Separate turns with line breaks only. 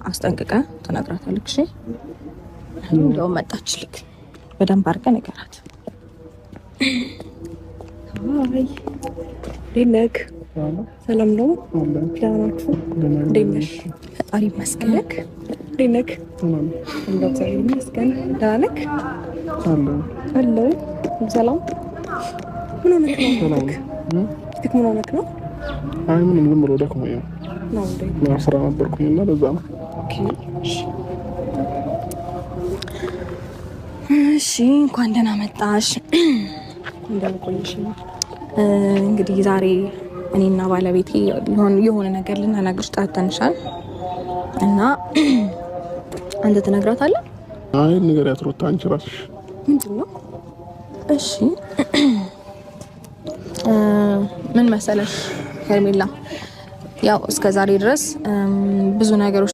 አስጠንቅቀ ተነግራታለህ። እሺ እንደው መጣችልክ በደንብ አድርገህ ንገራት። አይ ዲነክ ሰላም ነው? ዳናችሁ እንዴት ነሽ? ፈጣሪ ይመስገን። እንዴት ነህ? እግዚአብሔር ይመስገን። ደህና ነህ? አለሁ። ሰላም። ምን ሆነህ ነው? ፊትክ ምን ሆነህ ነው?
አይ ምንም ዝም ብሎ ደክሞኝ ነው እንዴ? ስራ ነበርኩኝ እና ለዛ ነው።
ኦኬ እሺ፣ እንኳን ደህና መጣሽ። እንደምን ቆይሽ? እንግዲህ ዛሬ እኔና ባለቤቴ የሆነ ነገር ልንነግርሽ ጠርተንሻል እና አንተ ትነግራታለህ?
አይ ንገሪያት ሩታ፣ አንቺ እራስሽ።
ምንድን ነው? እሺ ምን መሰለሽ ሄርሜላ፣ ያው እስከ ዛሬ ድረስ ብዙ ነገሮች